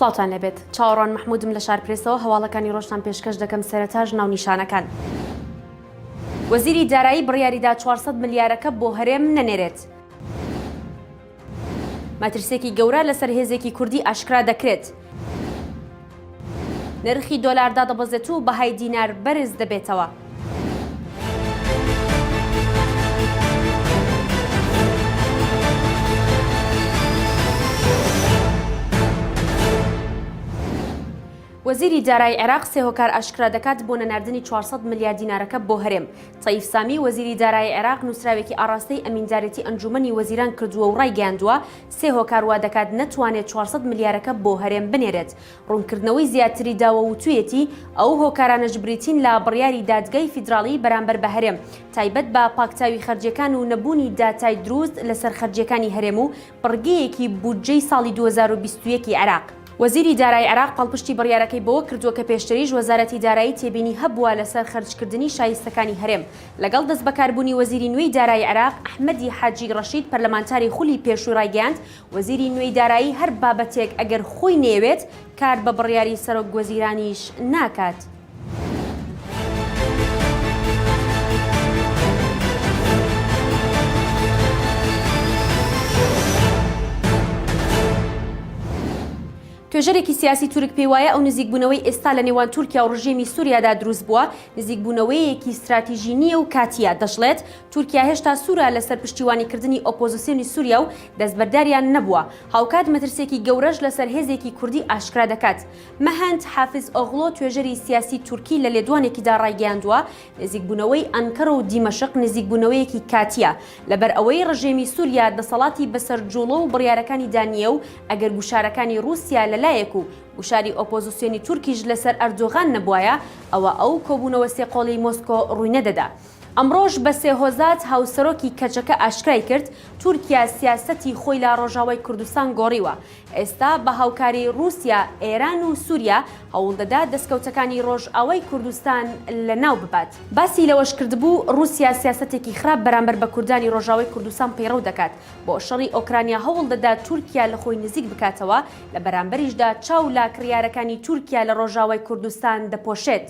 سڵاوتان لەبێت چاوەڕوان محمودم لە شارپرێسەوە هەواڵەکانی ڕۆژتان پێشکەش دەکەم سەرەتاژ ناو نیشانەکان. وەزیری دارایی بڕیاریدا 400 ملیارەکە بۆ هەرێم نەنێرێت. مەترسێکی گەورە لەسەر هێزێکی کوردی ئاشکرا دەکرێت. نرخی دۆلار دادەبەزێت و بەهای دینار بەرز دەبێتەوە. وەزیری دارایی عێراق سێ هۆکار ئاشکرا دەکات بۆ نەناردنی 400 ملیار دینارەکە بۆ هەرێم. تەیف سامی وەزیری دارایی عێراق نووسراوێکی ئاڕاستەی ئەمیندارەتی ئەنجومەنی وەزیران کردووە و ڕایگەیاندووە سێ هۆکار وا دەکات نەتوانێت 400 ملیارەکە بۆ هەرێم بنێرێت. ڕوونکردنەوەی زیاتری داوە و توێتی ئەو هۆکارانەش بریتین لە بڕیاری دادگای فیدراڵی بەرامبەر بە هەرێم تایبەت بە پاکتاوی خەرجیەکان و نەبوونی داتای دروست لەسەر خەرجیەکانی هەرێم و بڕگەیەکی بودجەی ساڵی 2021 عێراق. وەزیری دارایی عێراق پاڵپشتی بڕیارەکەی بەوە کردووە کە پێشتریش وەزارەتی دارایی تێبینی هەبووە لەسەر خەرجکردنی شایستەکانی هەرێم لەگەڵ دەست بەکاربوونی وەزیری نوێی دارایی عێراق ئەحمەدی حاجی ڕەشید پەرلەمانتاری خولی پێشووی ڕایگەیاند وەزیری نوێی دارایی هەر بابەتێک ئەگەر خۆی نێوێت کار بە بڕیاری سەرۆک وەزیرانیش ناکات. توێژەرێکی سیاسی تورک پێی وایە ئەو نزیکبوونەوەی ئێستا لە نێوان تورکیا و ڕژێمی سووریادا دروست بووە نزیکبوونەوەیەکی استراتیژی نییە و کاتیە دەژڵێت تورکیا هێشتا سوورە لەسەر پشتیوانیکردنی ئۆپۆزیسیۆنی سووریا و دەستبەرداریان نەبووە هاوکات مەترسێکی گەورەش لەسەر هێزێکی کوردی ئاشکرا دەکات. مەهەند حافز ئۆغڵۆ توێژەری سیاسی تورکی لە لێدوانێکیدا ڕایگەیاندووە نزیکبوونەوەی ئەنکەرە و دیمەشق نزیکبوونەوەیەکی کاتیە لەبەر ئەوەی ڕژێمی سووریا دەسەڵاتی بەسەر جوڵە و بڕیارەکانی دانیە و ئەگەر گوشارەکانی رووسیا لەلایەک و وشاری ئۆپۆزیسیۆنی تورکیش لەسەر ئەردۆغان نەبووایە ئەوە ئەو کۆبوونەوە سێقۆڵی مۆسکۆ ڕووی نەدەدا. ئەمڕۆژ بە سێهۆزات هاوسەرۆکی کەچەکە ئاشکرای کرد تورکیا سیاسەتی خۆی لە ڕۆژاوای کوردستان گۆڕیوە. ئێستا بە هاوکاری رووسیا، ئێران و سووریا هەوڵ دەدا دەستکەوتەکانی ڕۆژئاوای کوردستان لەناو ببات. باسی لەوەش کردبوو رووسیا سیاسەتێکی خراپ بەرامبەر بە کوردانی ڕۆژاوای کوردستان پەیڕەو دەکات بۆ شەڕی ئۆکرانیا هەوڵ دەدا تورکیا لە خۆی نزیک بکاتەوە لە بەرامبەریشدا چاو لا کڕیارەکانی تورکیا لە ڕۆژاوای کوردستان دەپۆشێت.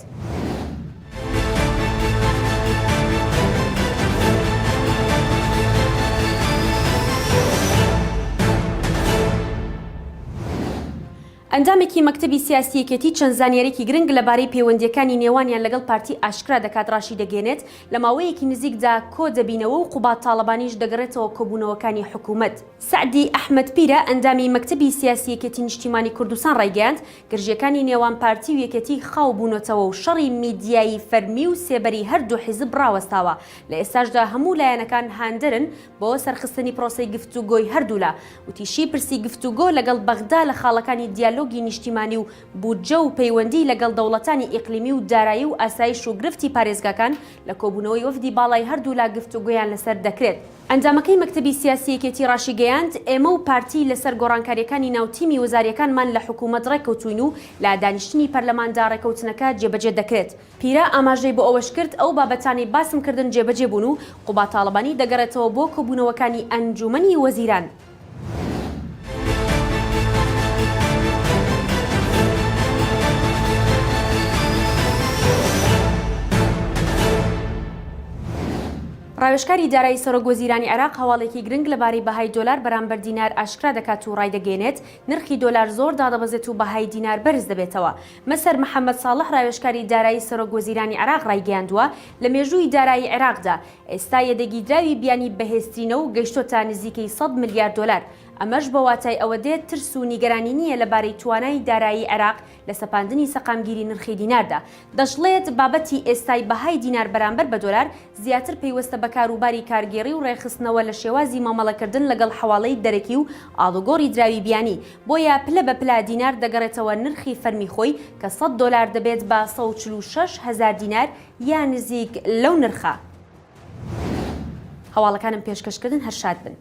ئەندامێکی مەکتەبی سیاسیەکێتی چەند زانیاریی گرنگ لەبارەی پەیوەندیەکانی نێوانیان لەگەڵ پارتی ئاشکرا دەکات ڕاشی دەگەێنێت لە ماوەیەکی نزیکدا کۆ دەبینەوە و قوبات تاڵەبانیش دەگەڕێتەوە کۆبوونەوەکانی حکوومەت. سعدی ئەحمەد پیرە ئەندامی مەکتەبی سیاسیەکێتی نیشتیمانی کوردستان ڕایگەیاند گرژیەکانی نێوان پارتی و یەکێتی خاو بوونەتەوە و شەڕی میدیایی فەرمی و سێبەری هەردوو حیزب ڕاوەستاوە لە ئێستاشدا هەموو لایەنەکان هاندرن بۆ سەرخستنی پرۆسەی گفتوگۆی هەردوولا وتیشی پرسی گفتوگۆ لەگەڵ بەغدا لە خاڵەکانی دیالۆگی نیشتیمانی و بودجە و پەیوەندی لەگەڵ دەوڵەتانی ئیقلیمی و دارایی و ئاسایش و گرفتی پارێزگاکان لە کۆبوونەوەی وەفدی باڵای هەردوولا گفتوگۆیان لەسەر دەکرێت. ئەندامەکەی مەکتەبی سیاسیەکێتی ڕاشیگەیاند ئێمە و پارتی لەسەر گۆڕانکاریەکانی ناوتیمی وەزاریەکانمان لە حکوومەت ڕێکەوتوین و لا دانیشتنی پەرلەماندا ڕێکەوتنەکە جێبەجێ دەکرێت. پیرە ئاماژەی بۆ ئەوەش کرد ئەو بابەتانی باسم کردن جێبەجێ بوون و قوبات تاڵەبانی دەگەڕێتەوە بۆ کۆبوونەوەکانی ئەنجومەنی وەزیران. ڕاوێژکاری دارایی سەرۆک وەزیرانی عێراق هەواڵێکی گرنگ لەبارەی بەهای دۆلار بەرامبەر دینار ئاشکرا دەکات و ڕایدەگەێنێت نرخی دۆلار زۆر دادەبەزێت و بەهای دینار بەرز دەبێتەوە. مەسەر محەممەد ساڵح ڕاوێژکاری دارایی سەرۆک وەزیرانی عێراق ڕایگەیاندووە لە مێژووی دارایی عێراقدا ئێستا یەدەگیردراوی بیانی بەهێزترینەوە و گەیشتۆتە نزیکەی 100 ملیار دۆلار. ئەمەش بە واتای ئەوە دێت ترس و نیگەرانی نییە لەبارەی توانای دارایی عێراق لە سەپاندنی سەقامگیری نرخی دیناردا. دەشڵێت بابەتی ئێستای بەهای دینار بەرامبەر بە دۆلار زیاتر پێیوەستە بە کاروباری کارگێڕی و ڕێخستنەوە لە شێوازی مامەڵەکردن لەگەڵ حواڵەی دەرەکی و ئاڵوگۆڕی دراوی بیانی بۆیە پلە بە پلا دینار دەگەڕێتەوە نرخی فەرمی خۆی کە 100 دۆلار دەبێت بە 146,000 دینار یان نزیک لەو نرخە. هەواڵەکانم پێشکەشکردن هەر شاد بن.